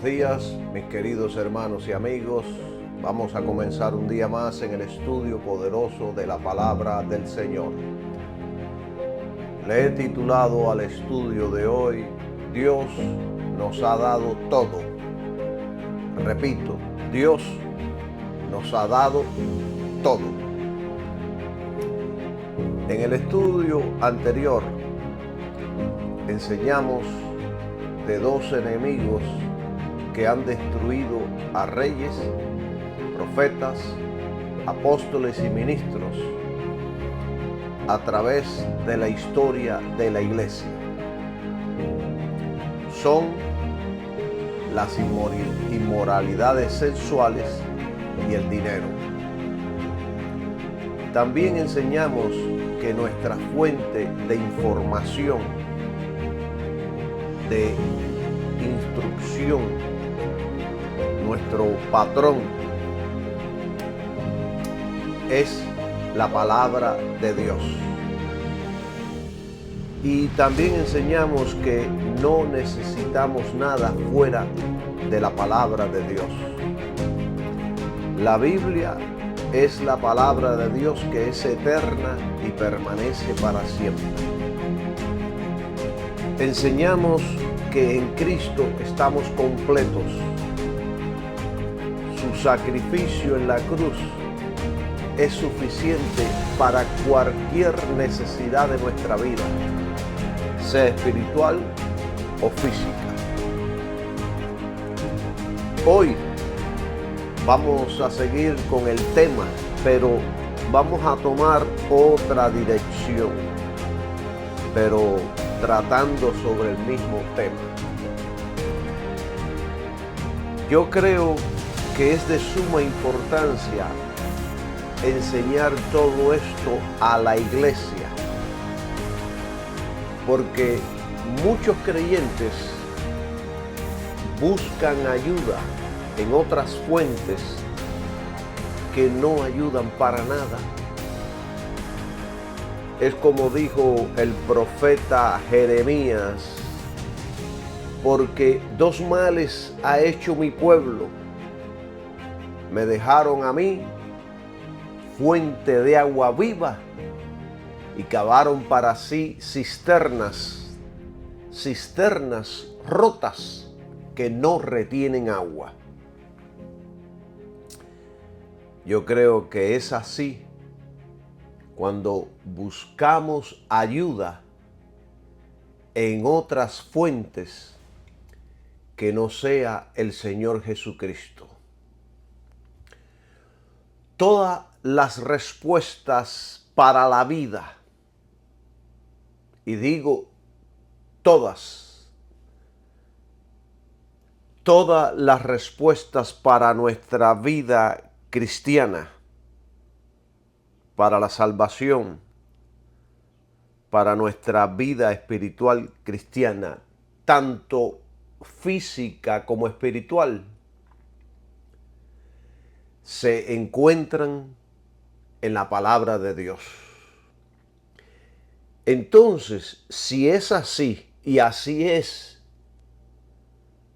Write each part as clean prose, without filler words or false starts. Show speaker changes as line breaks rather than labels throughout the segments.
Buenos días, mis queridos hermanos y amigos. Vamos a comenzar un día más en el estudio poderoso de la palabra del Señor. Le he titulado al estudio de hoy, Dios nos ha dado todo. Repito, Dios nos ha dado todo. En el estudio anterior enseñamos de dos enemigos que han destruido a reyes, profetas, apóstoles y ministros a través de la historia de la iglesia. Son las inmoralidades sexuales y el dinero. También enseñamos que nuestra fuente de información, de instrucción, nuestro patrón es la palabra de Dios. Y también enseñamos que no necesitamos nada fuera de la palabra de Dios. La Biblia es la palabra de Dios que es eterna y permanece para siempre. Enseñamos que en Cristo estamos completos. Su sacrificio en la cruz es suficiente para cualquier necesidad de nuestra vida, sea espiritual o física. Hoy vamos a seguir con el tema, pero vamos a tomar otra dirección, pero tratando sobre el mismo tema. Yo creo que es de suma importancia enseñar todo esto a la iglesia, porque muchos creyentes buscan ayuda en otras fuentes que no ayudan para nada. Es como dijo el profeta Jeremías, porque dos males ha hecho mi pueblo. Me dejaron a mí fuente de agua viva y cavaron para sí cisternas rotas que no retienen agua. Yo creo que es así cuando buscamos ayuda en otras fuentes que no sea el Señor Jesucristo. Todas las respuestas para la vida, y digo todas las respuestas para nuestra vida cristiana, para la salvación, para nuestra vida espiritual cristiana, tanto física como espiritual, se encuentran en la palabra de Dios. Entonces, si es así, y así es,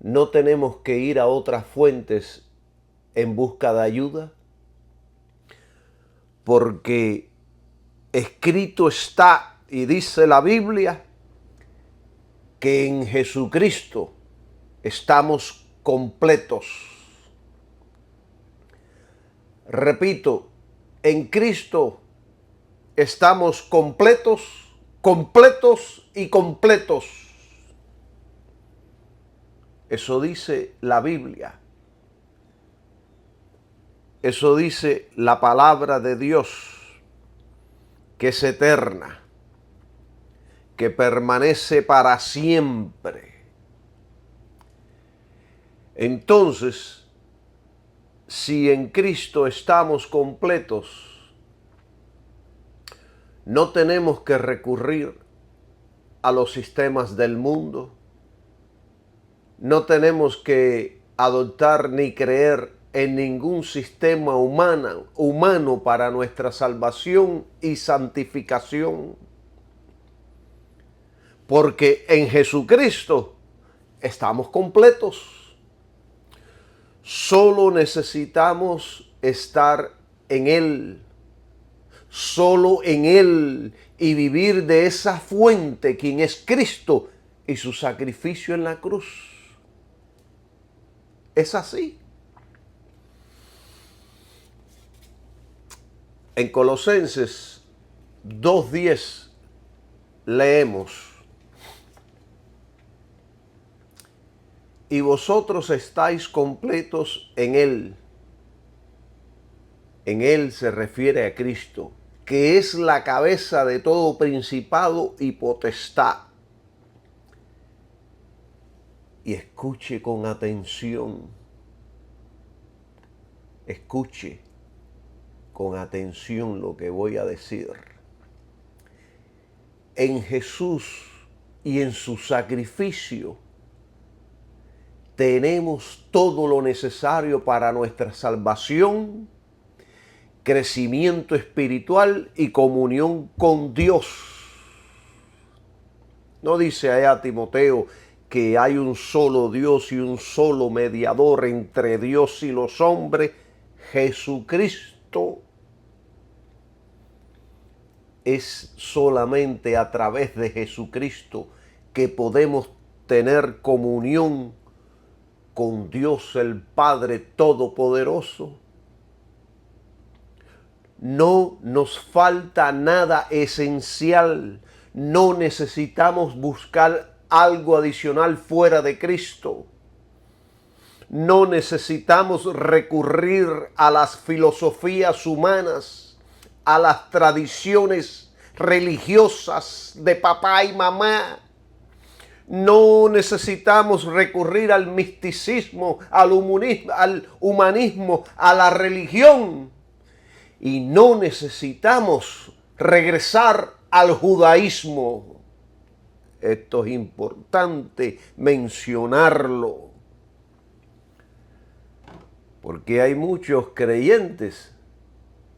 no tenemos que ir a otras fuentes en busca de ayuda, porque escrito está, y dice la Biblia, que en Jesucristo estamos completos. Repito, en Cristo estamos completos y completos. Eso dice la Biblia. Eso dice la palabra de Dios, que es eterna, que permanece para siempre. Entonces, si en Cristo estamos completos, no tenemos que recurrir a los sistemas del mundo, no tenemos que adoptar ni creer en ningún sistema humano para nuestra salvación y santificación. Porque en Jesucristo estamos completos. Solo necesitamos estar en Él, solo en Él, y vivir de esa fuente, quien es Cristo y su sacrificio en la cruz. Es así. En Colosenses 2:10 leemos: y vosotros estáis completos en Él. En Él se refiere a Cristo, que es la cabeza de todo principado y potestad. Y escuche con atención, escuche con atención lo que voy a decir. En Jesús y en su sacrificio tenemos todo lo necesario para nuestra salvación, crecimiento espiritual y comunión con Dios. No dice allá Timoteo que hay un solo Dios y un solo mediador entre Dios y los hombres, Jesucristo. Es solamente a través de Jesucristo que podemos tener comunión con Dios el Padre Todopoderoso. No nos falta nada esencial. No necesitamos buscar algo adicional fuera de Cristo. No necesitamos recurrir a las filosofías humanas, a las tradiciones religiosas de papá y mamá. No necesitamos recurrir al misticismo, al humanismo, a la religión. Y no necesitamos regresar al judaísmo. Esto es importante mencionarlo, porque hay muchos creyentes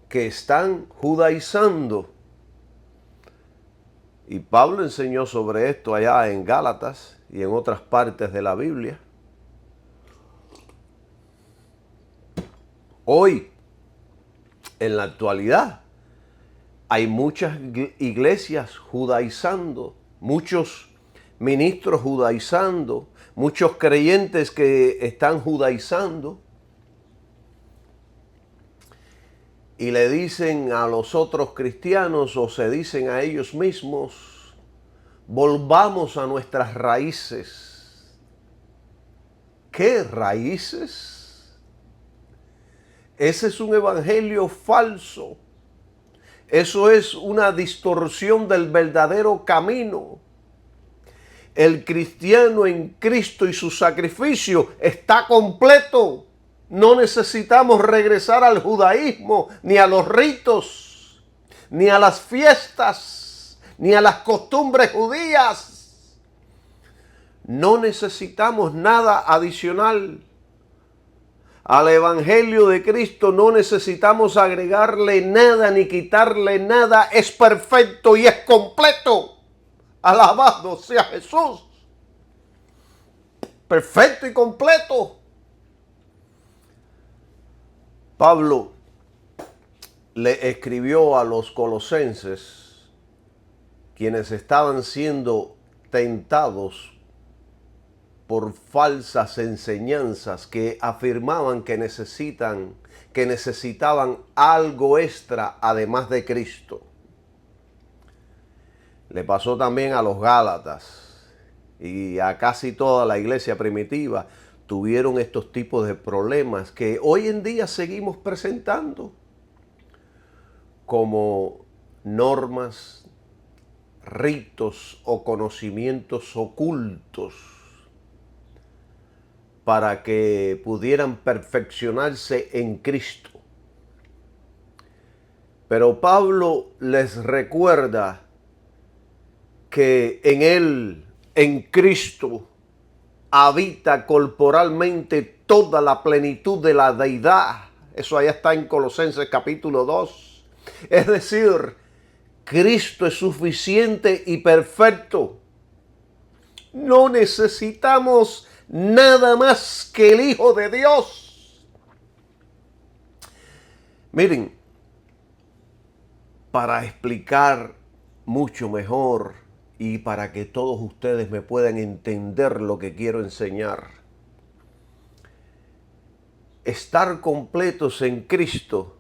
que están judaizando. Y Pablo enseñó sobre esto allá en Gálatas y en otras partes de la Biblia. Hoy, en la actualidad, hay muchas iglesias judaizando, muchos ministros judaizando, muchos creyentes que están judaizando. Y le dicen a los otros cristianos, o se dicen a ellos mismos: volvamos a nuestras raíces. ¿Qué raíces? Ese es un evangelio falso. Eso es una distorsión del verdadero camino. El cristiano en Cristo y su sacrificio está completo. No necesitamos regresar al judaísmo, ni a los ritos, ni a las fiestas, ni a las costumbres judías. No necesitamos nada adicional. Al Evangelio de Cristo no necesitamos agregarle nada ni quitarle nada. Es perfecto y es completo. Alabado sea Jesús. Perfecto y completo. Pablo le escribió a los colosenses, quienes estaban siendo tentados por falsas enseñanzas que afirmaban que necesitaban algo extra además de Cristo. Le pasó también a los Gálatas y a casi toda la iglesia primitiva. Tuvieron estos tipos de problemas que hoy en día seguimos presentando como normas, ritos o conocimientos ocultos para que pudieran perfeccionarse en Cristo. Pero Pablo les recuerda que en Él, en Cristo, habita corporalmente toda la plenitud de la deidad. Eso allá está en Colosenses capítulo 2. Es decir, Cristo es suficiente y perfecto. No necesitamos nada más que el Hijo de Dios. Miren, para explicar mucho mejor y para que todos ustedes me puedan entender lo que quiero enseñar, estar completos en Cristo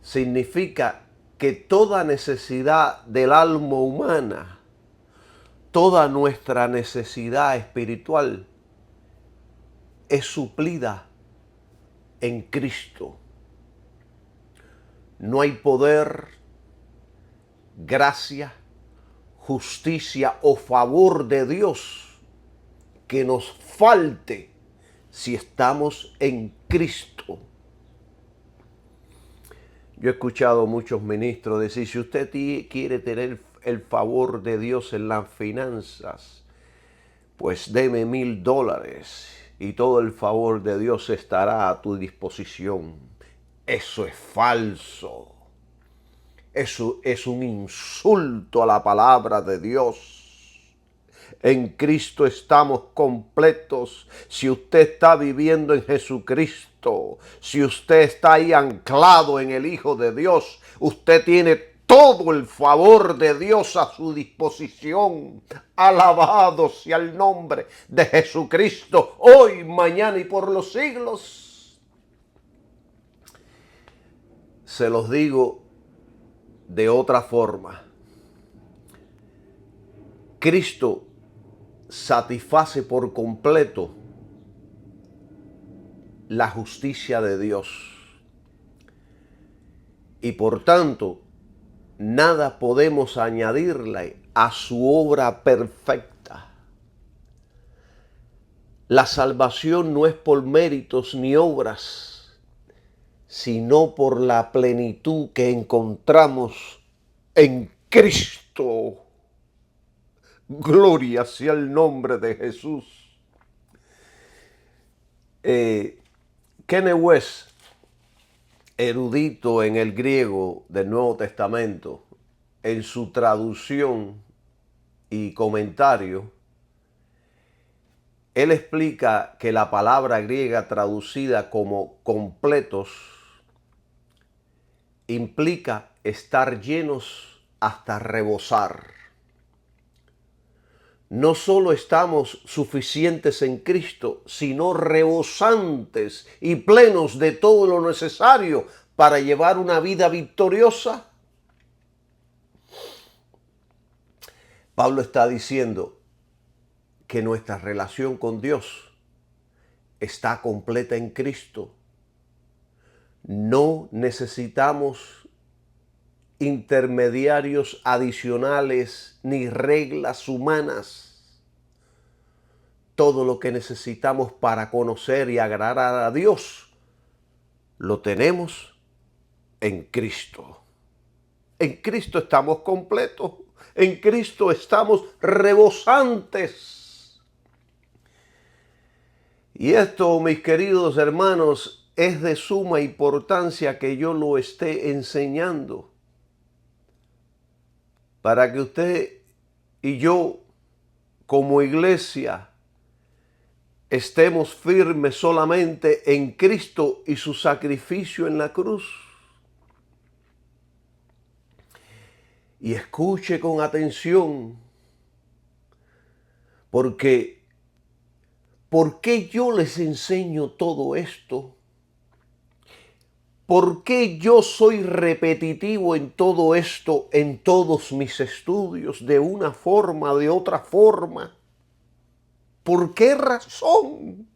significa que toda necesidad del alma humana, toda nuestra necesidad espiritual es suplida en Cristo. No hay poder, gracia, justicia o favor de Dios que nos falte si estamos en Cristo. Yo he escuchado muchos ministros decir, si usted quiere tener el favor de Dios en las finanzas, pues deme $1000 y todo el favor de Dios estará a tu disposición. Eso es falso. Eso es un insulto a la palabra de Dios. En Cristo estamos completos. Si usted está viviendo en Jesucristo, si usted está ahí anclado en el Hijo de Dios, usted tiene todo el favor de Dios a su disposición. Alabado sea el nombre de Jesucristo, hoy, mañana y por los siglos. Se los digo de otra forma. Cristo satisface por completo la justicia de Dios. Y por tanto, nada podemos añadirle a su obra perfecta. La salvación no es por méritos ni obras, sino por la plenitud que encontramos en Cristo. Gloria sea el nombre de Jesús. Kenneth West, erudito en el griego del Nuevo Testamento, en su traducción y comentario, él explica que la palabra griega traducida como completos implica estar llenos hasta rebosar. No solo estamos suficientes en Cristo, sino rebosantes y plenos de todo lo necesario para llevar una vida victoriosa. Pablo está diciendo que nuestra relación con Dios está completa en Cristo. No necesitamos intermediarios adicionales ni reglas humanas. Todo lo que necesitamos para conocer y agradar a Dios lo tenemos en Cristo. En Cristo estamos completos. En Cristo estamos rebosantes. Y esto, mis queridos hermanos, es de suma importancia que yo lo esté enseñando, para que usted y yo, como iglesia, estemos firmes solamente en Cristo y su sacrificio en la cruz. Y escuche con atención, porque ¿por qué yo les enseño todo esto? ¿Por qué yo soy repetitivo en todo esto, en todos mis estudios, de una forma, de otra forma? ¿Por qué razón?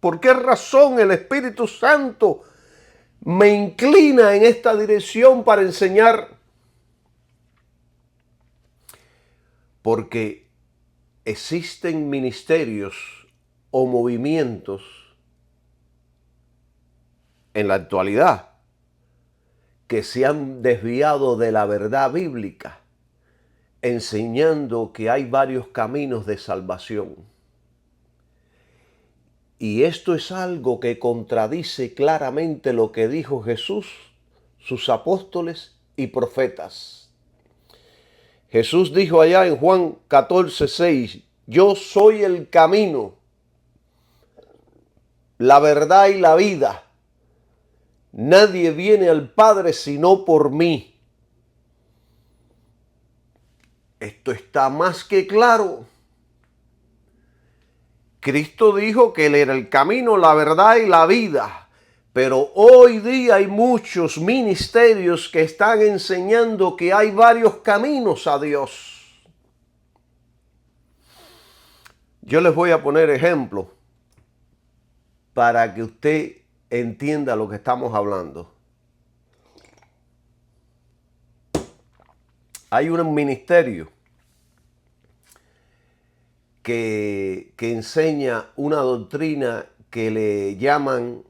¿Por qué razón el Espíritu Santo me inclina en esta dirección para enseñar? Porque existen ministerios o movimientos en la actualidad que se han desviado de la verdad bíblica, enseñando que hay varios caminos de salvación. Y esto es algo que contradice claramente lo que dijo Jesús, sus apóstoles y profetas. Jesús dijo allá en Juan 14:6, yo soy el camino, la verdad y la vida. Nadie viene al Padre sino por mí. Esto está más que claro. Cristo dijo que Él era el camino, la verdad y la vida. Pero hoy día hay muchos ministerios que están enseñando que hay varios caminos a Dios. Yo les voy a poner ejemplos para que usted entienda lo que estamos hablando. Hay un ministerio que enseña una doctrina que le llaman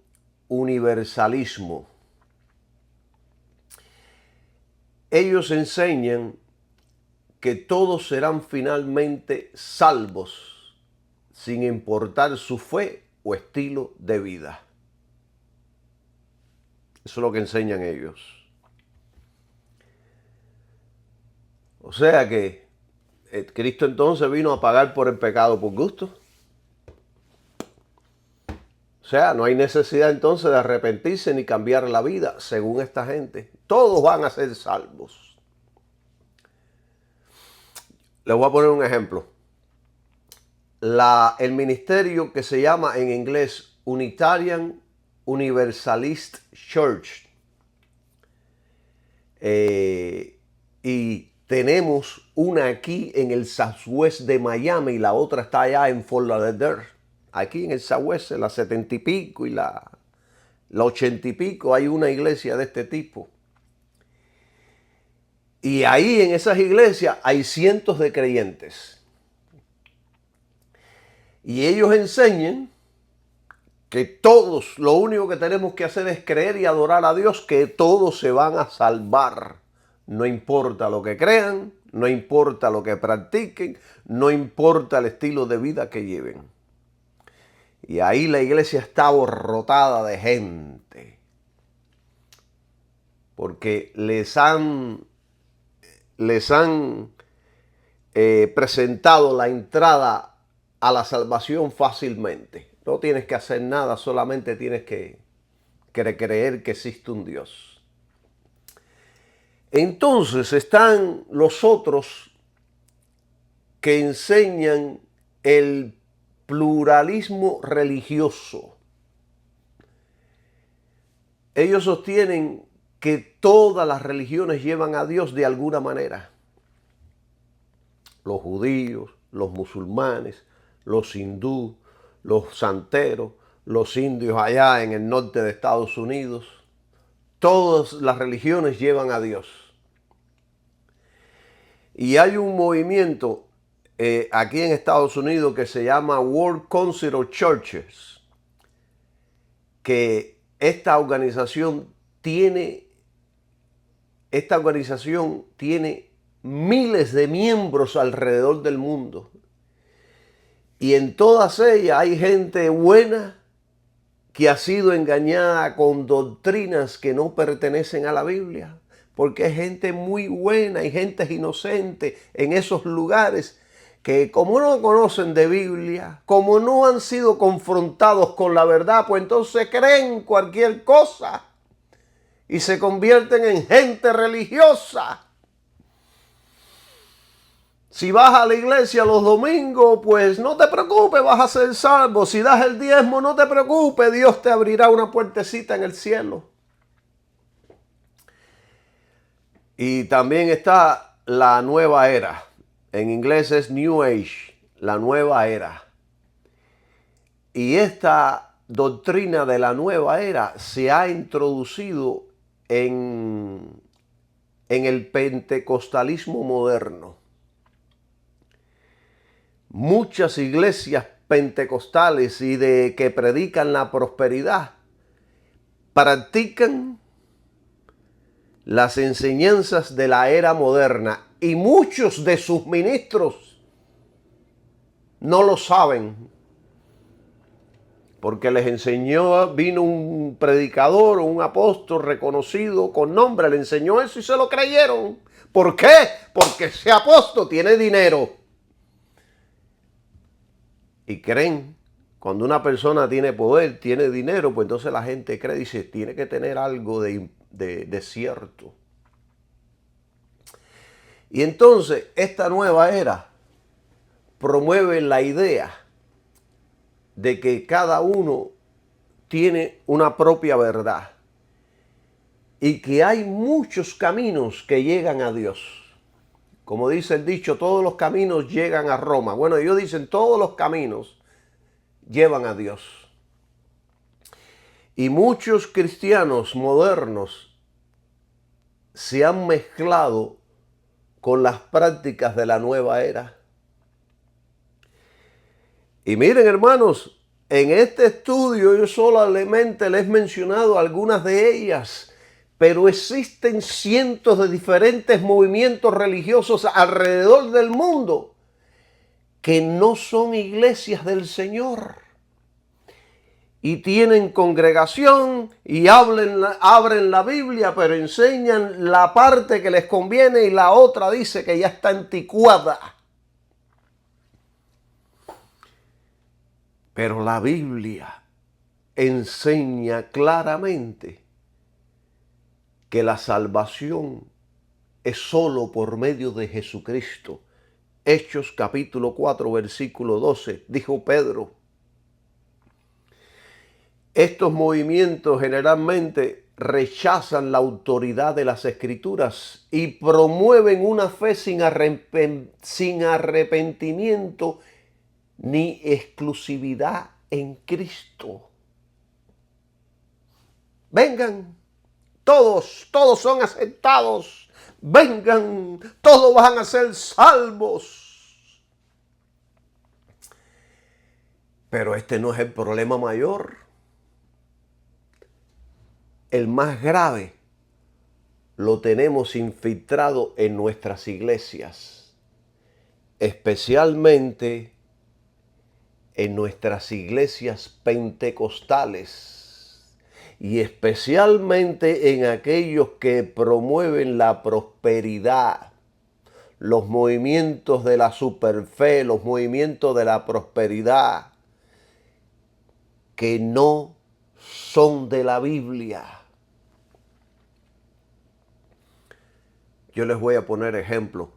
universalismo. Ellos enseñan que todos serán finalmente salvos, sin importar su fe o estilo de vida. Eso es lo que enseñan ellos. O sea que Cristo entonces vino a pagar por el pecado por gusto. O sea, no hay necesidad entonces de arrepentirse ni cambiar la vida, según esta gente. Todos van a ser salvos. Les voy a poner un ejemplo. El ministerio que se llama en inglés Unitarian Universalist Church. Y tenemos una aquí en el Southwest de Miami y la otra está allá en Fort Lauderdale. Aquí en el Southwest, en la 70 y pico y la 80 y pico, hay una iglesia de este tipo. Y ahí en esas iglesias hay cientos de creyentes. Y ellos enseñan que todos, lo único que tenemos que hacer es creer y adorar a Dios, que todos se van a salvar. No importa lo que crean, no importa lo que practiquen, no importa el estilo de vida que lleven. Y ahí la iglesia está abarrotada de gente. Porque les han presentado la entrada a la salvación fácilmente. No tienes que hacer nada, solamente tienes que creer que existe un Dios. Entonces están los otros que enseñan el pluralismo religioso. Ellos sostienen que todas las religiones llevan a Dios de alguna manera. Los judíos, los musulmanes, los hindúes, los santeros, los indios allá en el norte de Estados Unidos. Todas las religiones llevan a Dios. Y hay un movimiento aquí en Estados Unidos que se llama World Council of Churches, que esta organización tiene miles de miembros alrededor del mundo. Y en todas ellas hay gente buena que ha sido engañada con doctrinas que no pertenecen a la Biblia. Porque hay gente muy buena y gente inocente en esos lugares que, como no conocen de Biblia, como no han sido confrontados con la verdad, pues entonces creen cualquier cosa y se convierten en gente religiosa. Si vas a la iglesia los domingos, pues no te preocupes, vas a ser salvo. Si das el diezmo, no te preocupes, Dios te abrirá una puertecita en el cielo. Y también está la nueva era. En inglés es New Age, la nueva era. Y esta doctrina de la nueva era se ha introducido en el pentecostalismo moderno. Muchas iglesias pentecostales y de que predican la prosperidad practican las enseñanzas de la era moderna y muchos de sus ministros no lo saben porque les enseñó, vino un predicador o un apóstol reconocido con nombre, le enseñó eso y se lo creyeron. ¿Por qué? Porque ese apóstol tiene dinero. Y creen Cuando una persona tiene poder, tiene dinero, pues entonces la gente cree y dice, tiene que tener algo de cierto. Y entonces esta nueva era promueve la idea de que cada uno tiene una propia verdad y que hay muchos caminos que llegan a Dios. Como dice el dicho, todos los caminos llegan a Roma. Bueno, ellos dicen todos los caminos llevan a Dios. Y muchos cristianos modernos se han mezclado con las prácticas de la nueva era. Y miren, hermanos, en este estudio yo solamente les he mencionado algunas de ellas, pero existen cientos de diferentes movimientos religiosos alrededor del mundo que no son iglesias del Señor. Y tienen congregación y abren la Biblia, pero enseñan la parte que les conviene y la otra dice que ya está anticuada. Pero la Biblia enseña claramente que la salvación es solo por medio de Jesucristo. Hechos capítulo 4, versículo 12, dijo Pedro. Estos movimientos generalmente rechazan la autoridad de las Escrituras y promueven una fe sin arrepentimiento ni exclusividad en Cristo. Vengan, todos son aceptados. Vengan, todos van a ser salvos. Pero este no es el problema mayor. El más grave lo tenemos infiltrado en nuestras iglesias, especialmente en nuestras iglesias pentecostales y especialmente en aquellos que promueven la prosperidad, los movimientos de la superfe, los movimientos de la prosperidad, que no son de la Biblia. Yo les voy a poner ejemplo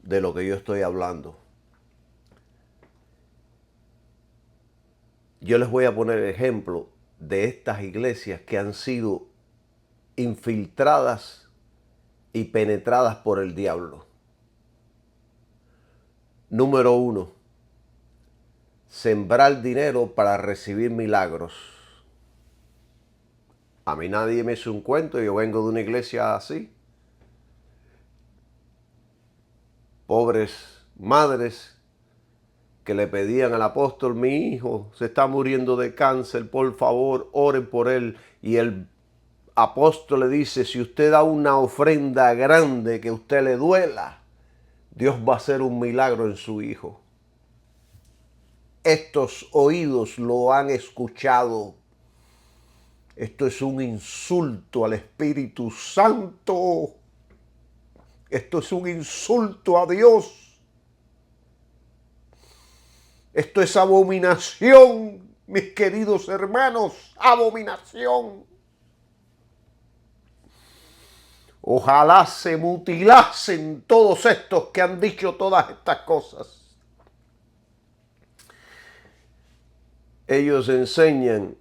de lo que yo estoy hablando. Yo les voy a poner ejemplo de estas iglesias que han sido infiltradas y penetradas por el diablo. Número 1. Sembrar dinero para recibir milagros. A mí nadie me hizo un cuento, yo vengo de una iglesia así. Pobres madres que le pedían al apóstol, mi hijo se está muriendo de cáncer, por favor, oren por él. Y el apóstol le dice, si usted da una ofrenda grande que a usted le duela, Dios va a hacer un milagro en su hijo. Estos oídos lo han escuchado. Esto es un insulto al Espíritu Santo. Esto es un insulto a Dios. Esto es abominación, mis queridos hermanos, abominación. Ojalá se mutilasen todos estos que han dicho todas estas cosas. Ellos enseñan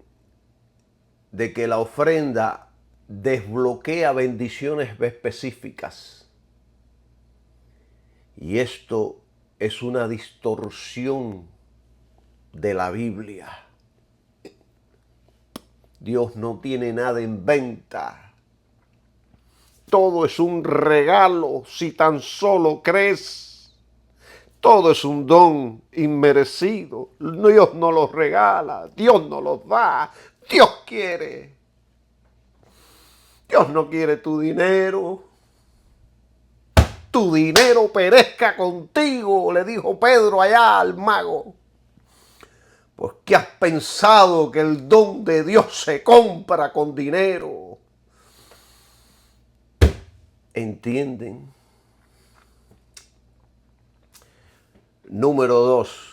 de que la ofrenda desbloquea bendiciones específicas. Y esto es una distorsión de la Biblia. Dios no tiene nada en venta. Todo es un regalo si tan solo crees. Todo es un don inmerecido. Dios no los regala, Dios no los da. Dios quiere. Dios no quiere tu dinero. Tu dinero perezca contigo, le dijo Pedro allá al mago. Pues ¿qué has pensado que el don de Dios se compra con dinero? ¿Entienden? Número 2.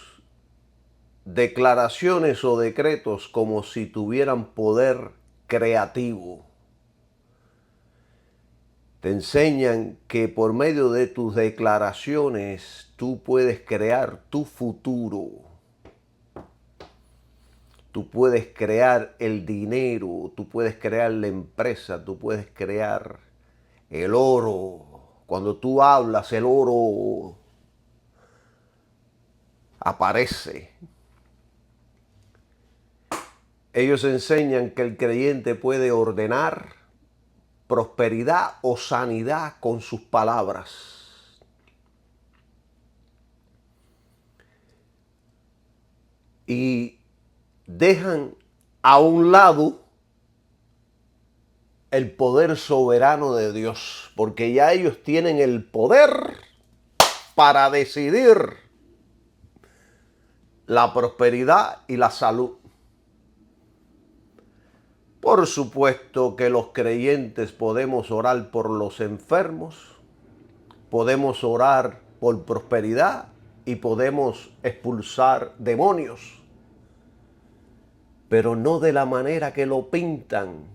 declaraciones o decretos como si tuvieran poder creativo. Te enseñan que por medio de tus declaraciones tú puedes crear tu futuro. Tú puedes crear el dinero, tú puedes crear la empresa, tú puedes crear el oro. Cuando tú hablas, el oro aparece. Ellos enseñan que el creyente puede ordenar prosperidad o sanidad con sus palabras. Y dejan a un lado el poder soberano de Dios, porque ya ellos tienen el poder para decidir la prosperidad y la salud. Por supuesto que los creyentes podemos orar por los enfermos, podemos orar por prosperidad y podemos expulsar demonios, pero no de la manera que lo pintan.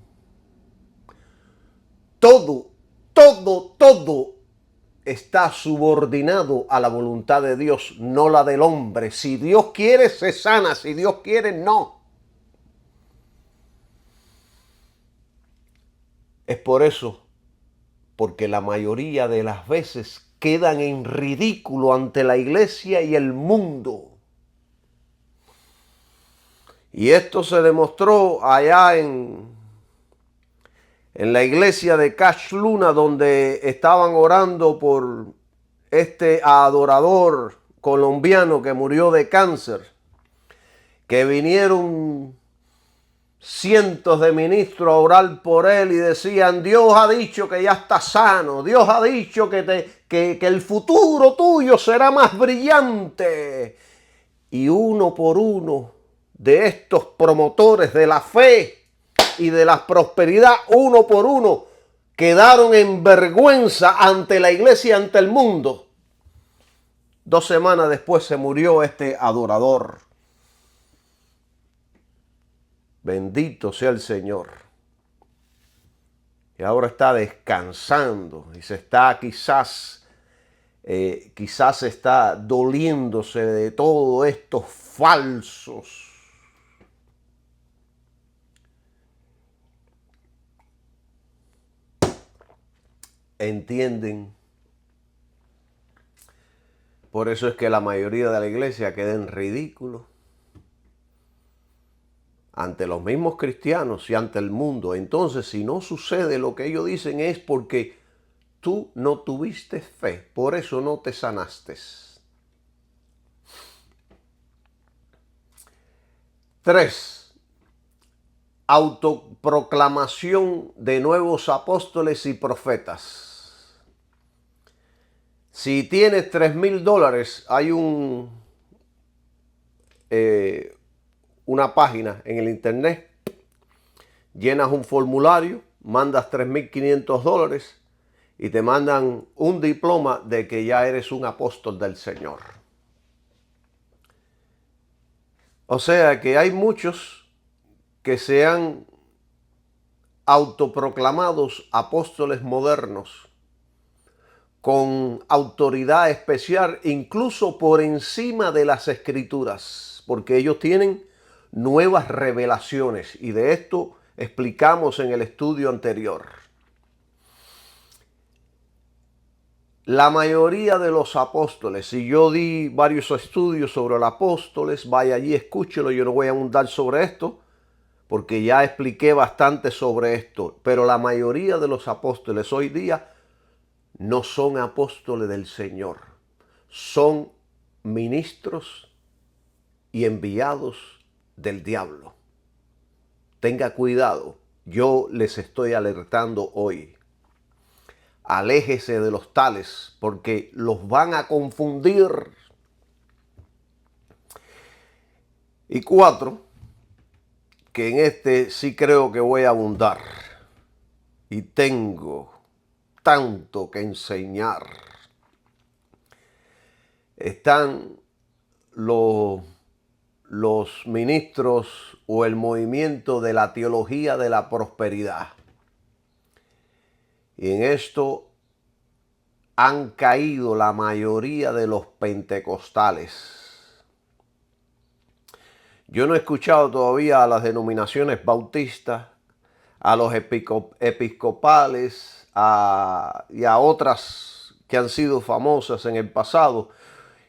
Todo está subordinado a la voluntad de Dios, no la del hombre. Si Dios quiere, se sana. Si Dios quiere, no. Es por eso, porque la mayoría de las veces quedan en ridículo ante la iglesia y el mundo. Y esto se demostró allá en la iglesia de Cash Luna, donde estaban orando por este adorador colombiano que murió de cáncer, que vinieron cientos de ministros a orar por él y decían: Dios ha dicho que ya está sano, Dios ha dicho que el futuro tuyo será más brillante. Y uno por uno de estos promotores de la fe y de la prosperidad, uno por uno, quedaron en vergüenza ante la iglesia, ante el mundo. 2 semanas después se murió este adorador. Bendito sea el Señor. Y ahora está descansando y se está quizás está doliéndose de todos estos falsos. ¿Entienden? Por eso es que la mayoría de la iglesia queda en ridículo ante los mismos cristianos y ante el mundo. Entonces, si no sucede lo que ellos dicen, es porque tú no tuviste fe, por eso no te sanaste. 3. Autoproclamación de nuevos apóstoles y profetas. Si tienes $3,000, hay una página en el internet, llenas un formulario, mandas $3,500 y te mandan un diploma de que ya eres un apóstol del Señor. O sea que hay muchos que se han autoproclamados apóstoles modernos, con autoridad especial, incluso por encima de las escrituras, porque ellos tienen nuevas revelaciones, y de esto explicamos en el estudio anterior. La mayoría de los apóstoles, y yo di varios estudios sobre los apóstoles, vaya allí, escúchelo, yo no voy a abundar sobre esto, porque ya expliqué bastante sobre esto, pero la mayoría de los apóstoles hoy día no son apóstoles del Señor, son ministros y enviados del diablo. Tenga cuidado, yo les estoy alertando hoy. Aléjese de los tales, porque los van a confundir. Y 4, que en este sí creo que voy a abundar, y tengo tanto que enseñar. Están los los ministros o el movimiento de la teología de la prosperidad. Y en esto han caído la mayoría de los pentecostales. Yo no he escuchado todavía a las denominaciones bautistas, a los episcopales y a otras que han sido famosas en el pasado.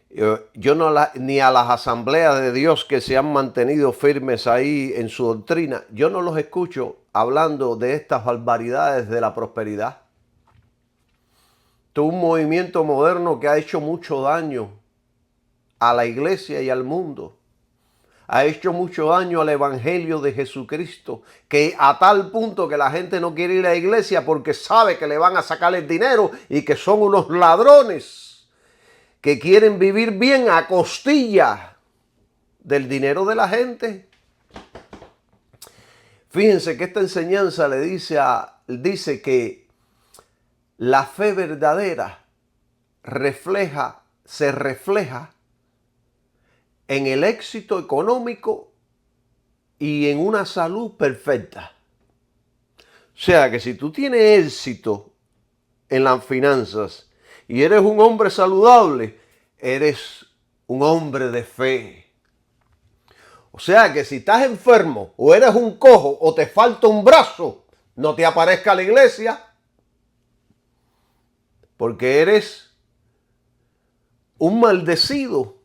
Yo no ni a las asambleas de Dios que se han mantenido firmes ahí en su doctrina, yo no los escucho hablando de estas barbaridades de la prosperidad. Esto es un movimiento moderno que ha hecho mucho daño a la iglesia y al mundo. Ha hecho mucho daño al evangelio de Jesucristo, que a tal punto que la gente no quiere ir a la iglesia porque sabe que le van a sacar el dinero y que son unos ladrones que quieren vivir bien a costilla del dinero de la gente. Fíjense que esta enseñanza le dice que la fe verdadera se refleja en el éxito económico y en una salud perfecta. O sea que si tú tienes éxito en las finanzas y eres un hombre saludable, eres un hombre de fe. O sea que si estás enfermo o eres un cojo o te falta un brazo, no te aparezca a la iglesia, porque eres un maldecido.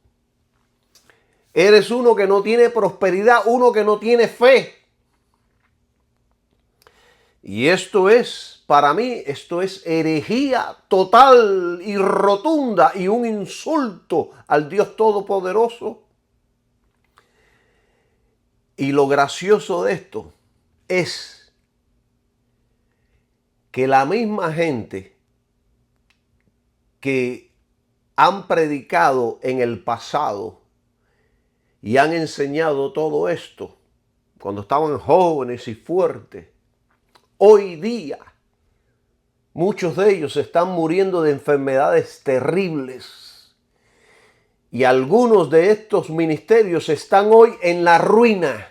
Eres uno que no tiene prosperidad, uno que no tiene fe. Y esto es, para mí, esto es herejía total y rotunda y un insulto al Dios Todopoderoso. Y lo gracioso de esto es que la misma gente que han predicado en el pasado y han enseñado todo esto, cuando estaban jóvenes y fuertes, hoy día muchos de ellos están muriendo de enfermedades terribles. Y algunos de estos ministerios están hoy en la ruina.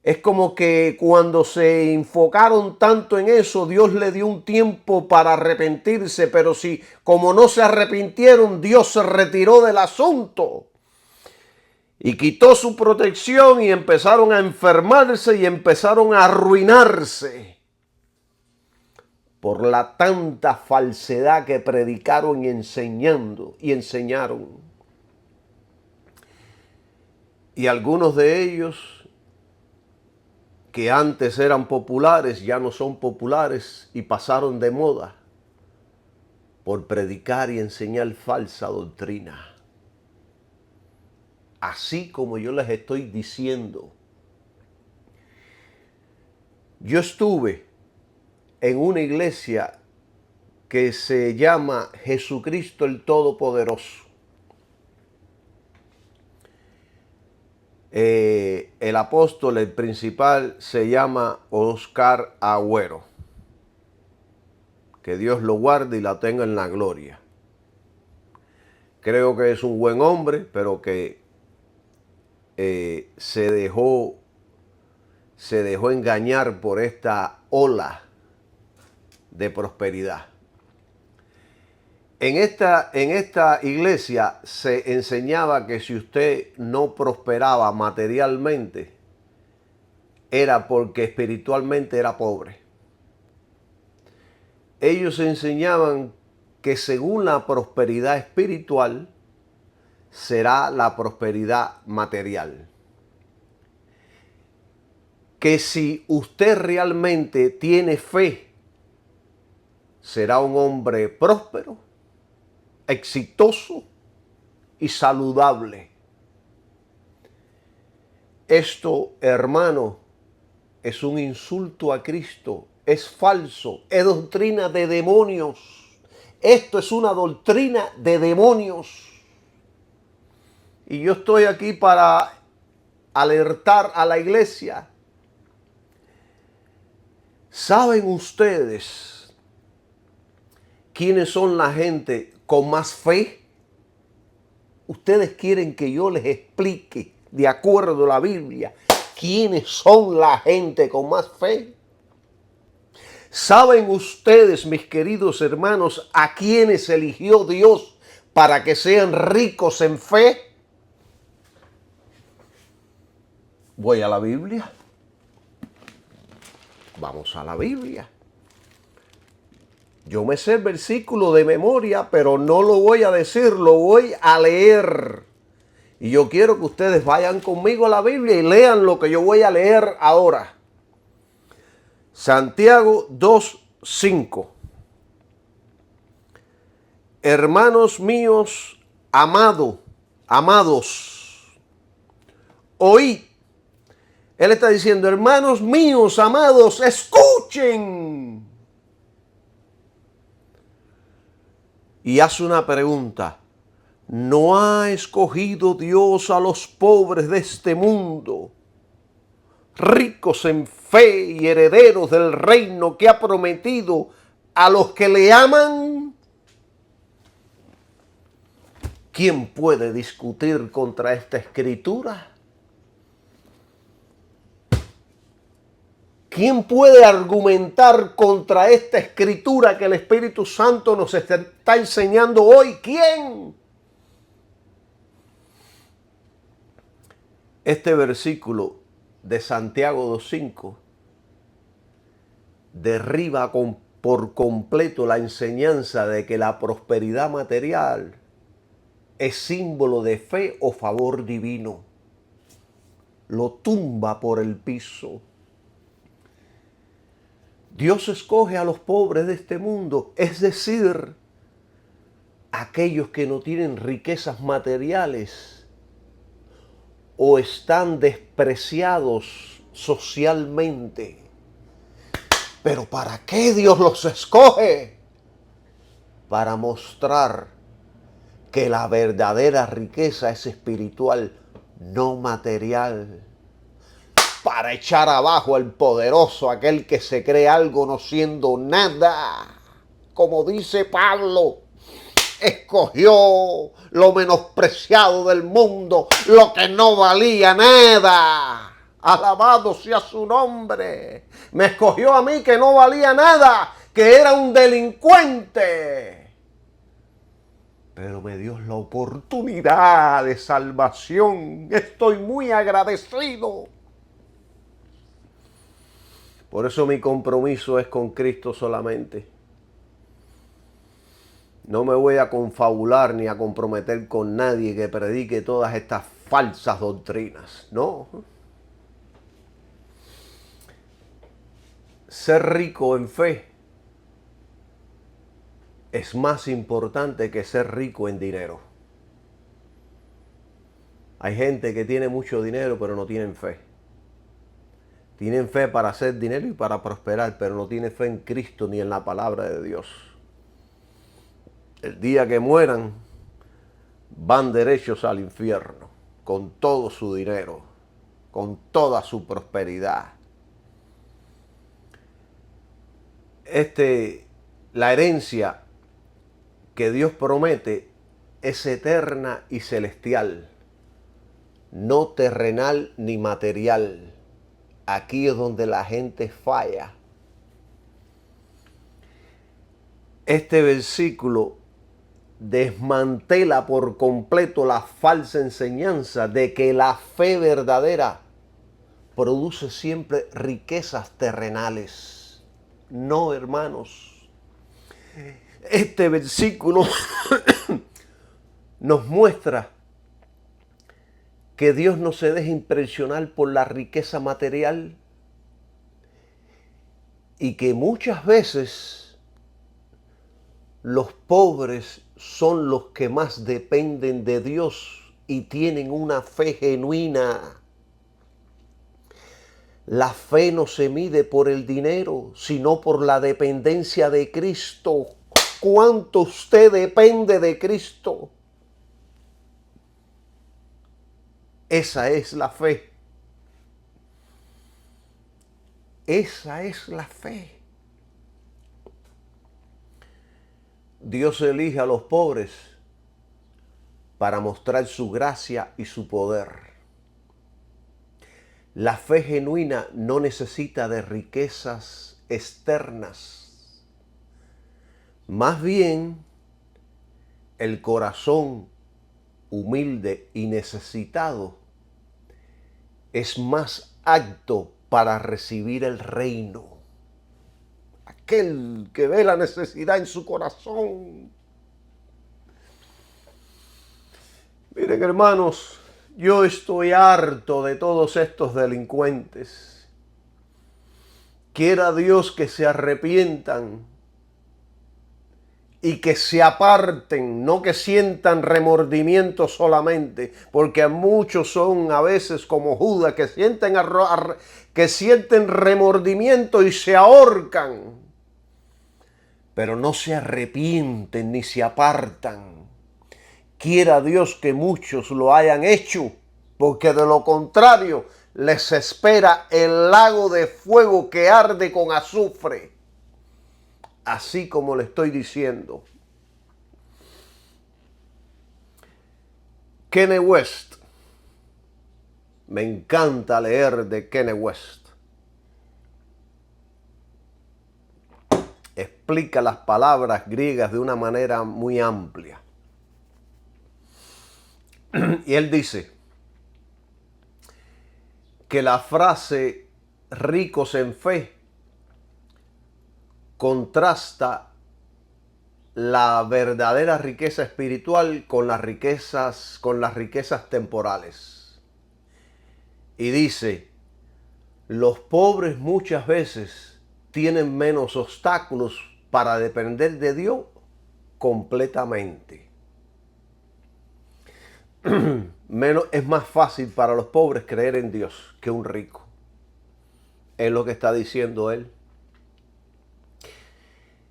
Es como que cuando se enfocaron tanto en eso, Dios le dio un tiempo para arrepentirse, pero si como no se arrepintieron, Dios se retiró del asunto y quitó su protección y empezaron a enfermarse y empezaron a arruinarse por la tanta falsedad que predicaron y enseñaron. Y algunos de ellos que antes eran populares ya no son populares y pasaron de moda por predicar y enseñar falsa doctrina. Así como yo les estoy diciendo. Yo estuve en una iglesia que se llama Jesucristo el Todopoderoso. El apóstol, el principal, se llama Oscar Agüero. Que Dios lo guarde y la tenga en la gloria. Creo que es un buen hombre, pero que se dejó engañar por esta ola de prosperidad. En esta iglesia se enseñaba que si usted no prosperaba materialmente, era porque espiritualmente era pobre. Ellos enseñaban que según la prosperidad espiritual, será la prosperidad material. Que si usted realmente tiene fe, será un hombre próspero, exitoso y saludable. Esto, hermano, es un insulto a Cristo, es falso, es doctrina de demonios. Esto es una doctrina de demonios. Y yo estoy aquí para alertar a la iglesia. ¿Saben ustedes quiénes son la gente con más fe? ustedes quieren que yo les explique, de acuerdo a la Biblia, quiénes son la gente con más fe. ¿Saben ustedes, mis queridos hermanos, a quiénes eligió Dios para que sean ricos en fe? Voy a la Biblia. Vamos a la Biblia. Yo me sé el versículo de memoria, pero no lo voy a decir, lo voy a leer. Y yo quiero que ustedes vayan conmigo a la Biblia y lean lo que yo voy a leer ahora. Santiago 2:5. Hermanos míos, amados, oíd. Él está diciendo, hermanos míos, amados, escuchen. Y hace una pregunta. ¿No ha escogido Dios a los pobres de este mundo, ricos en fe y herederos del reino que ha prometido a los que le aman? ¿Quién puede discutir contra esta escritura? ¿Quién puede argumentar contra esta escritura que el Espíritu Santo nos está enseñando hoy? ¿Quién? Este versículo de Santiago 2:5 derriba por completo la enseñanza de que la prosperidad material es símbolo de fe o favor divino. Lo tumba por el piso. Dios escoge a los pobres de este mundo, es decir, aquellos que no tienen riquezas materiales o están despreciados socialmente. ¿Pero para qué Dios los escoge? Para mostrar que la verdadera riqueza es espiritual, no material. Para echar abajo al poderoso, aquel que se cree algo no siendo nada. Como dice Pablo, escogió lo menospreciado del mundo, lo que no valía nada. Alabado sea su nombre. Me escogió a mí que no valía nada, que era un delincuente. Pero me dio la oportunidad de salvación. Estoy muy agradecido. Por eso mi compromiso es con Cristo solamente. No me voy a confabular ni a comprometer con nadie que predique todas estas falsas doctrinas. No. Ser rico en fe es más importante que ser rico en dinero. Hay gente que tiene mucho dinero pero no tienen fe. Tienen fe para hacer dinero y para prosperar, pero no tienen fe en Cristo ni en la palabra de Dios. El día que mueran, van derechos al infierno, con todo su dinero, con toda su prosperidad. La herencia que Dios promete es eterna y celestial, no terrenal ni material. Aquí es donde la gente falla. Este versículo desmantela por completo la falsa enseñanza de que la fe verdadera produce siempre riquezas terrenales. No, hermanos. Este versículo nos muestra que Dios no se deja impresionar por la riqueza material y que muchas veces los pobres son los que más dependen de Dios y tienen una fe genuina. La fe no se mide por el dinero, sino por la dependencia de Cristo. ¿Cuánto usted depende de Cristo? Esa es la fe. Esa es la fe. Dios elige a los pobres para mostrar su gracia y su poder. La fe genuina no necesita de riquezas externas. Más bien, el corazón humilde y necesitado es más apto para recibir el reino. Aquel que ve la necesidad en su corazón. Miren, hermanos, yo estoy harto de todos estos delincuentes. Quiera Dios que se arrepientan y que se aparten, no que sientan remordimiento solamente, porque muchos son a veces como Judas, que sienten remordimiento y se ahorcan, pero no se arrepienten ni se apartan. Quiera Dios que muchos lo hayan hecho, porque de lo contrario les espera el lago de fuego que arde con azufre. Así como le estoy diciendo. Kanye West. Me encanta leer de Kanye West. Explica las palabras griegas de una manera muy amplia. Y él dice que la frase ricos en fe contrasta la verdadera riqueza espiritual con las riquezas temporales. Y dice, los pobres muchas veces tienen menos obstáculos para depender de Dios completamente. Es más fácil para los pobres creer en Dios que un rico. Es lo que está diciendo él.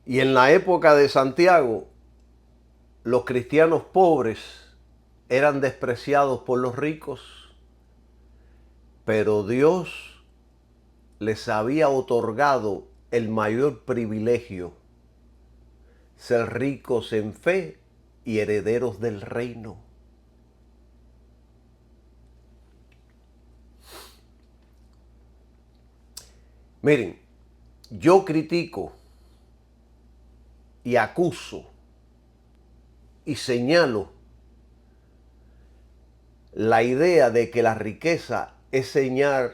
Y en la época de Santiago, los cristianos pobres eran despreciados por los ricos, pero Dios les había otorgado el mayor privilegio, ser ricos en fe y herederos del reino. Miren, yo critico y acuso y señalo la idea de que la riqueza es señal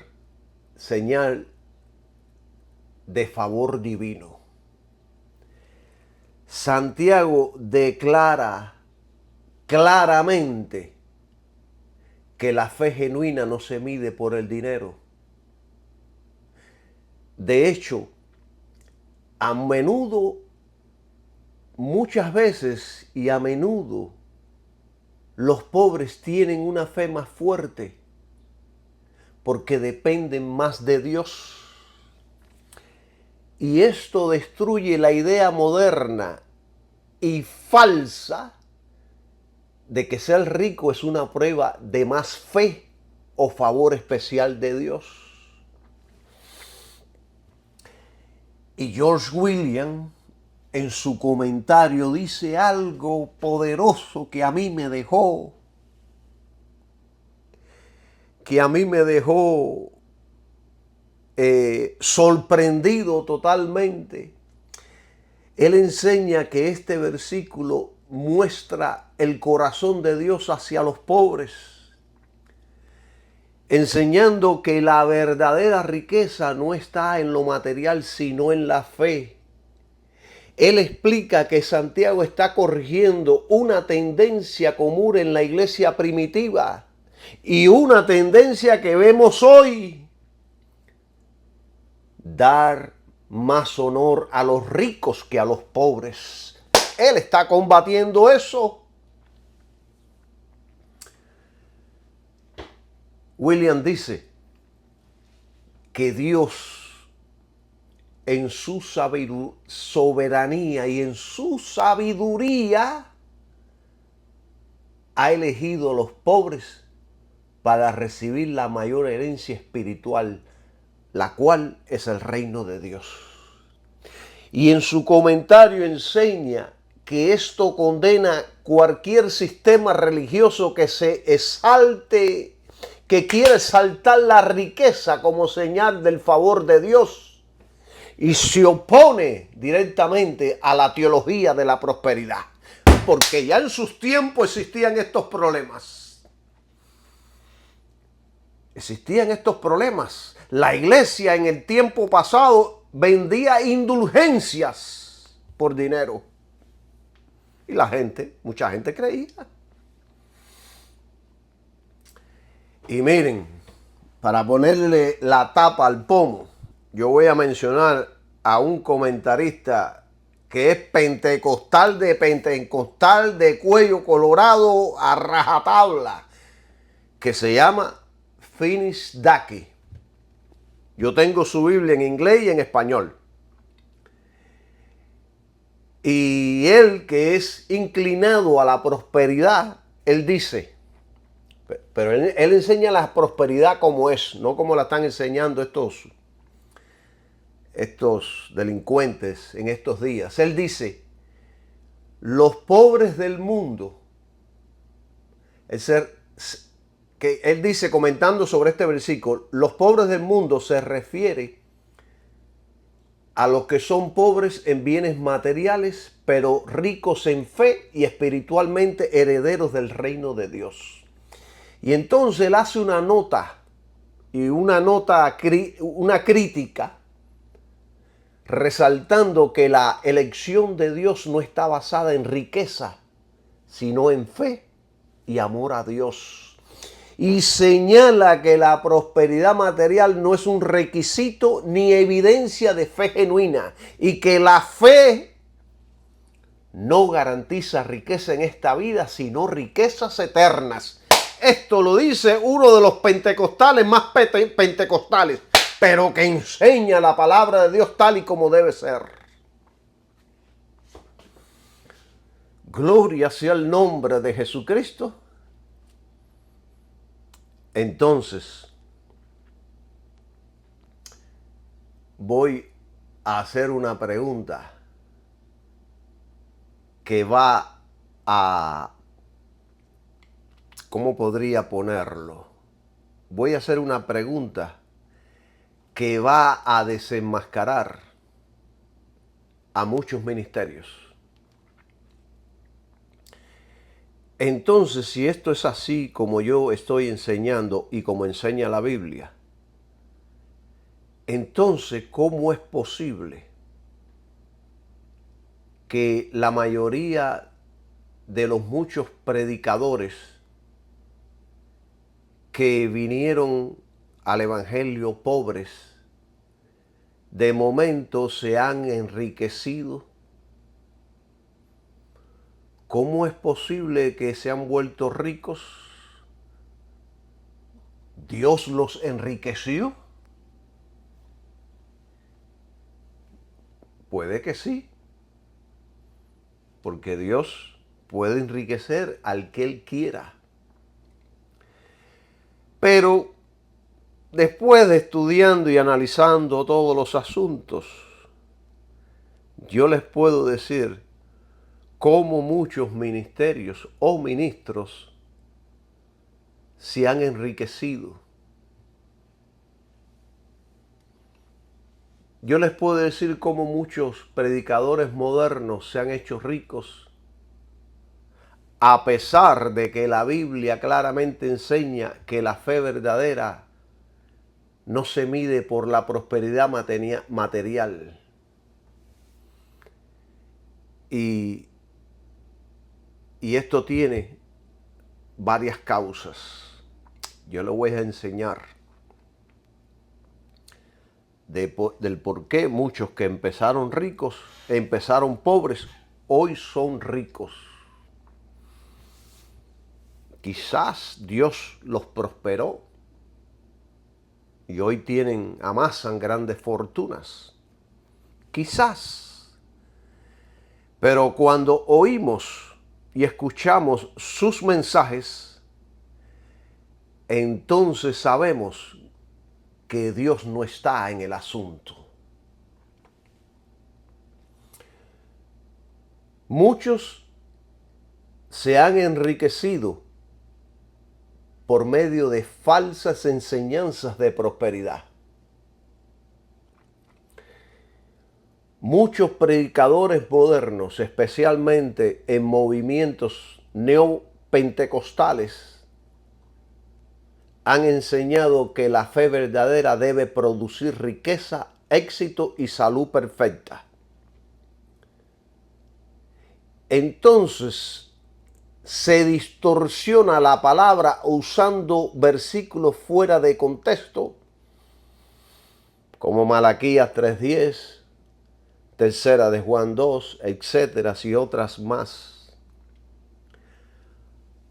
de favor divino. Santiago declara claramente que la fe genuina no se mide por el dinero. De hecho, a menudo, muchas veces y a menudo, los pobres tienen una fe más fuerte porque dependen más de Dios. Y esto destruye la idea moderna y falsa de que ser rico es una prueba de más fe o favor especial de Dios. Y George William en su comentario dice algo poderoso que a mí me dejó sorprendido totalmente. Él enseña que este versículo muestra el corazón de Dios hacia los pobres, enseñando que la verdadera riqueza no está en lo material, sino en la fe. Él explica que Santiago está corrigiendo una tendencia común en la iglesia primitiva y una tendencia que vemos hoy: dar más honor a los ricos que a los pobres. Él está combatiendo eso. William dice que Dios, en su soberanía y en su sabiduría, ha elegido a los pobres para recibir la mayor herencia espiritual, la cual es el reino de Dios. Y en su comentario enseña que esto condena cualquier sistema religioso que se exalte, que quiere exaltar la riqueza como señal del favor de Dios y se opone directamente a la teología de la prosperidad. Porque ya en sus tiempos existían estos problemas. Existían estos problemas. La iglesia en el tiempo pasado vendía indulgencias por dinero. Y la gente, mucha gente creía. Y miren, para ponerle la tapa al pomo, yo voy a mencionar a un comentarista que es pentecostal de cuello colorado a rajatabla, que se llama Finis Daki. Yo tengo su Biblia en inglés y en español. Y él, que es inclinado a la prosperidad, él dice, pero él enseña la prosperidad como es, no como la están enseñando estos delincuentes en estos días. Él dice, los pobres del mundo, él dice, comentando sobre este versículo, los pobres del mundo se refiere a los que son pobres en bienes materiales, pero ricos en fe y espiritualmente herederos del reino de Dios. Y entonces él hace una nota, una crítica, resaltando que la elección de Dios no está basada en riqueza, sino en fe y amor a Dios. Y señala que la prosperidad material no es un requisito ni evidencia de fe genuina y que la fe no garantiza riqueza en esta vida, sino riquezas eternas. Esto lo dice uno de los pentecostales más pentecostales, pero que enseña la palabra de Dios tal y como debe ser. Gloria sea el nombre de Jesucristo. Entonces, voy a hacer una pregunta que va a... ¿Cómo podría ponerlo? Voy a hacer una pregunta que va a desenmascarar a muchos ministerios. Entonces, si esto es así como yo estoy enseñando y como enseña la Biblia, entonces, ¿cómo es posible que la mayoría de los muchos predicadores que vinieron al Evangelio pobres, de momento se han enriquecido? ¿Cómo es posible que se han vuelto ricos? ¿Dios los enriqueció? Puede que sí, porque Dios puede enriquecer al que Él quiera. Pero después de estudiando y analizando todos los asuntos, yo les puedo decir cómo muchos ministerios o ministros se han enriquecido. Yo les puedo decir cómo muchos predicadores modernos se han hecho ricos, a pesar de que la Biblia claramente enseña que la fe verdadera no se mide por la prosperidad material. Y esto tiene varias causas. Yo le voy a enseñar del por qué muchos que empezaron ricos, empezaron pobres, hoy son ricos. Quizás Dios los prosperó y hoy amasan grandes fortunas. Quizás. Pero cuando oímos y escuchamos sus mensajes, entonces sabemos que Dios no está en el asunto. Muchos se han enriquecido por medio de falsas enseñanzas de prosperidad. Muchos predicadores modernos, especialmente en movimientos neopentecostales, han enseñado que la fe verdadera debe producir riqueza, éxito y salud perfecta. Entonces, se distorsiona la palabra usando versículos fuera de contexto, como Malaquías 3:10, tercera de Juan 2, etcétera, y otras más,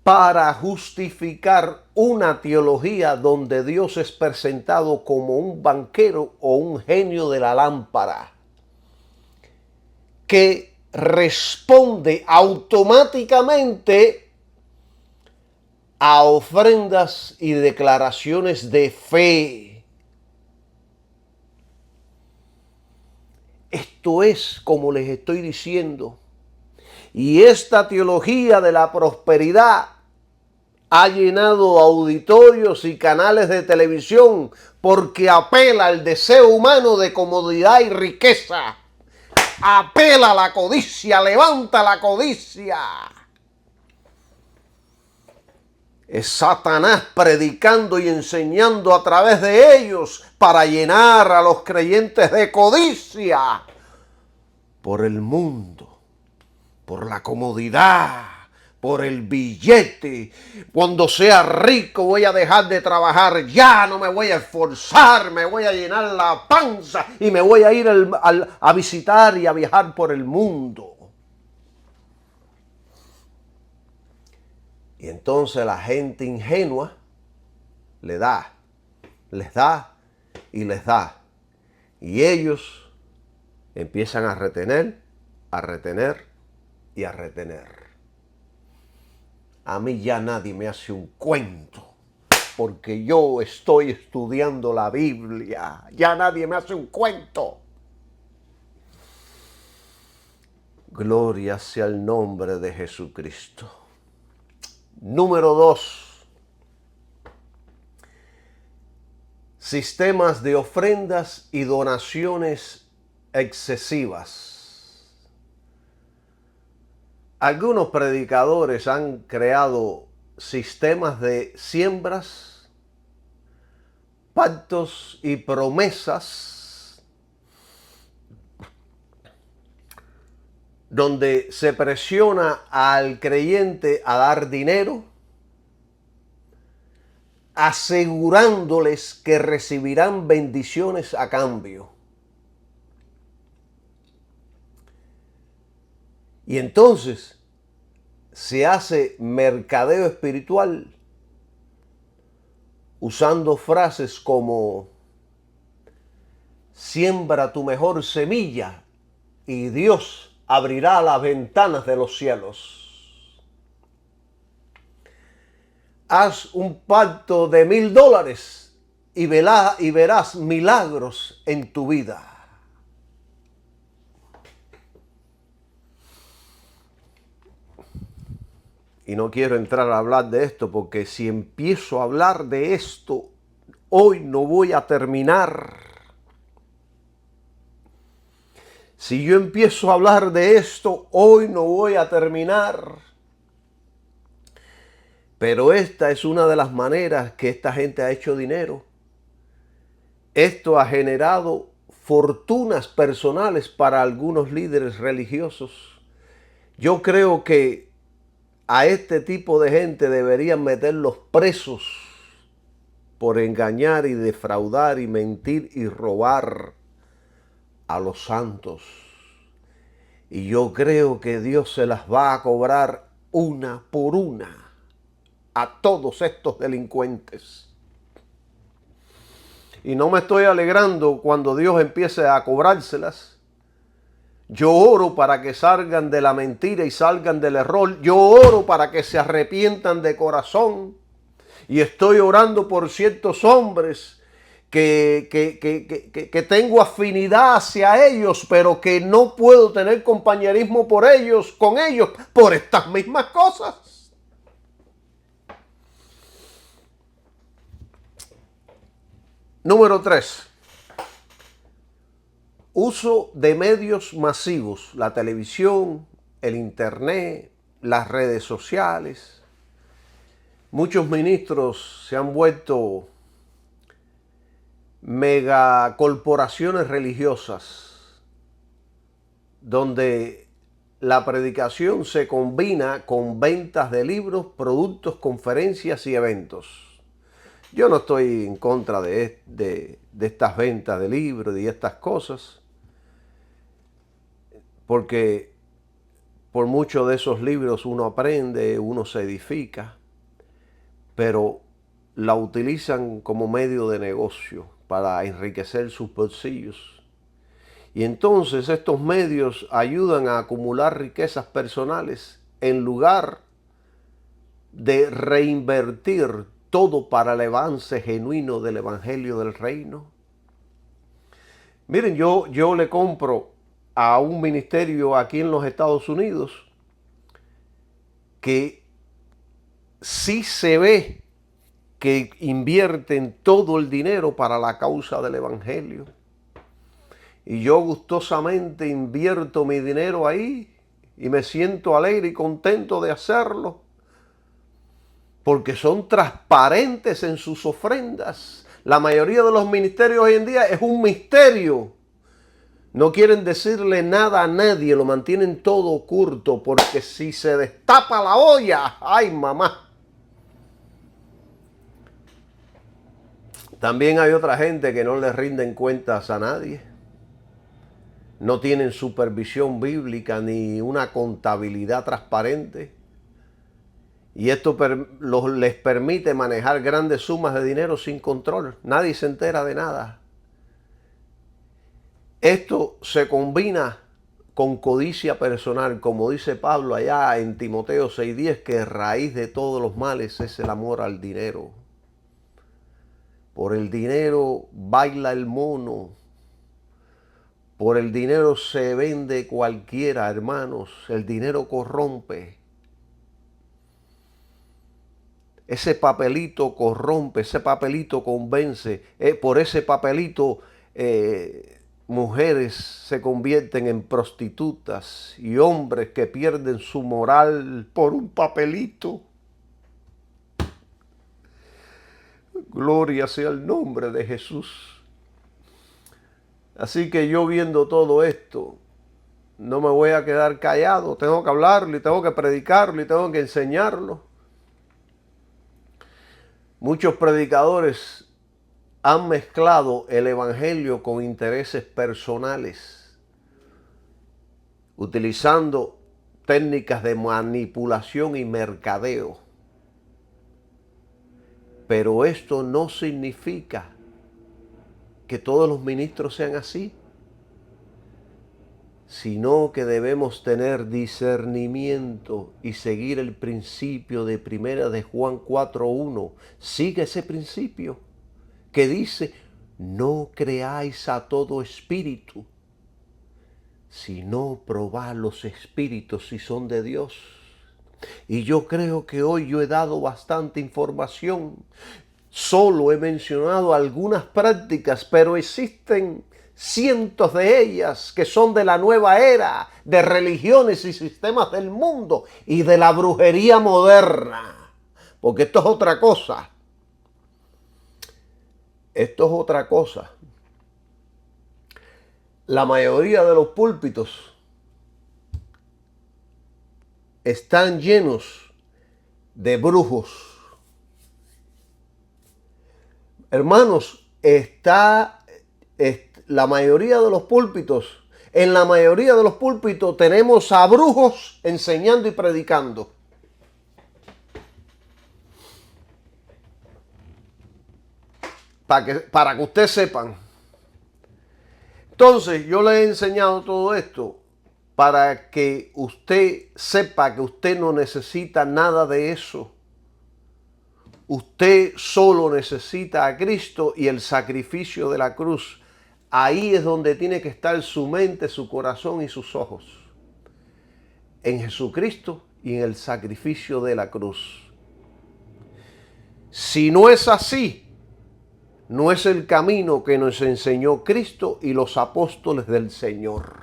para justificar una teología donde Dios es presentado como un banquero o un genio de la lámpara, que responde automáticamente a ofrendas y declaraciones de fe. Esto es como les estoy diciendo. Y esta teología de la prosperidad ha llenado auditorios y canales de televisión porque apela al deseo humano de comodidad y riqueza. Apela a la codicia, levanta la codicia. Es Satanás predicando y enseñando a través de ellos para llenar a los creyentes de codicia por el mundo, por la comodidad, por el billete. Cuando sea rico voy a dejar de trabajar, ya no me voy a esforzar, me voy a llenar la panza y me voy a ir a visitar y a viajar por el mundo. Y entonces la gente ingenua les da y les da. Y ellos empiezan a retener y a retener. A mí ya nadie me hace un cuento, porque yo estoy estudiando la Biblia. Ya nadie me hace un cuento. Gloria sea el nombre de Jesucristo. Número 2. Sistemas de ofrendas y donaciones excesivas. Algunos predicadores han creado sistemas de siembras, pactos y promesas donde se presiona al creyente a dar dinero, asegurándoles que recibirán bendiciones a cambio. Y entonces se hace mercadeo espiritual usando frases como: siembra tu mejor semilla y Dios abrirá las ventanas de los cielos. Haz un pacto de $1,000 y verás milagros en tu vida. Y no quiero entrar a hablar de esto porque si empiezo a hablar de esto, hoy no voy a terminar. Si yo empiezo a hablar de esto, hoy no voy a terminar. Pero esta es una de las maneras que esta gente ha hecho dinero. Esto ha generado fortunas personales para algunos líderes religiosos. Yo creo que a este tipo de gente deberían meterlos presos por engañar y defraudar y mentir y robar a los santos. Y yo creo que Dios se las va a cobrar una por una a todos estos delincuentes. Y no me estoy alegrando cuando Dios empiece a cobrárselas. Yo oro para que salgan de la mentira y salgan del error. Yo oro para que se arrepientan de corazón. Y estoy orando por ciertos hombres que tengo afinidad hacia ellos, pero que no puedo tener compañerismo con ellos, por estas mismas cosas. Número 3. Uso de medios masivos, la televisión, el internet, las redes sociales. Muchos ministros se han vuelto megacorporaciones religiosas donde la predicación se combina con ventas de libros, productos, conferencias y eventos. Yo no estoy en contra de estas ventas de libros y estas cosas, porque por muchos de esos libros uno aprende, uno se edifica, pero la utilizan como medio de negocio para enriquecer sus bolsillos. Y entonces estos medios ayudan a acumular riquezas personales en lugar de reinvertir todo para el avance genuino del Evangelio del Reino. Miren, yo le compro a un ministerio aquí en los Estados Unidos que sí se ve que invierten todo el dinero para la causa del Evangelio. Y yo gustosamente invierto mi dinero ahí y me siento alegre y contento de hacerlo, porque son transparentes en sus ofrendas. La mayoría de los ministerios hoy en día es un misterio. No quieren decirle nada a nadie, lo mantienen todo oculto, porque si se destapa la olla, ¡ay, mamá! También hay otra gente que no le rinden cuentas a nadie. No tienen supervisión bíblica ni una contabilidad transparente. Y esto les permite manejar grandes sumas de dinero sin control. Nadie se entera de nada. Esto se combina con codicia personal, como dice Pablo allá en Timoteo 6:10, que raíz de todos los males es el amor al dinero. Por el dinero baila el mono. Por el dinero se vende cualquiera, hermanos. El dinero corrompe. Ese papelito corrompe, ese papelito convence. Por ese papelito mujeres se convierten en prostitutas y hombres que pierden su moral por un papelito. Gloria sea el nombre de Jesús. Así que yo viendo todo esto, no me voy a quedar callado. Tengo que hablarlo y tengo que predicarlo y tengo que enseñarlo. Muchos predicadores han mezclado el evangelio con intereses personales, utilizando técnicas de manipulación y mercadeo. Pero esto no significa que todos los ministros sean así, sino que debemos tener discernimiento y seguir el principio de Primera de Juan 4:1. Sigue ese principio que dice: no creáis a todo espíritu, sino probad los espíritus si son de Dios. Y yo creo que hoy yo he dado bastante información. Solo he mencionado algunas prácticas, pero existen cientos de ellas que son de la nueva era, de religiones y sistemas del mundo y de la brujería moderna. Porque esto es otra cosa. Esto es otra cosa. La mayoría de los púlpitos están llenos de brujos. Hermanos, la mayoría de los púlpitos, en la mayoría de los púlpitos tenemos a brujos enseñando y predicando. Para que ustedes sepan. Entonces, yo les he enseñado todo esto para que usted sepa que usted no necesita nada de eso. Usted solo necesita a Cristo y el sacrificio de la cruz. Ahí es donde tiene que estar su mente, su corazón y sus ojos. En Jesucristo y en el sacrificio de la cruz. Si no es así, no es el camino que nos enseñó Cristo y los apóstoles del Señor.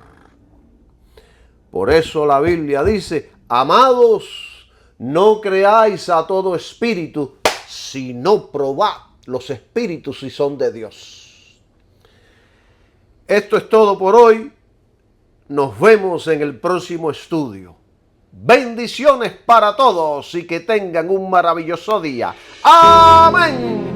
Por eso la Biblia dice, amados, no creáis a todo espíritu, sino probad los espíritus si son de Dios. Esto es todo por hoy. Nos vemos en el próximo estudio. Bendiciones para todos y que tengan un maravilloso día. Amén.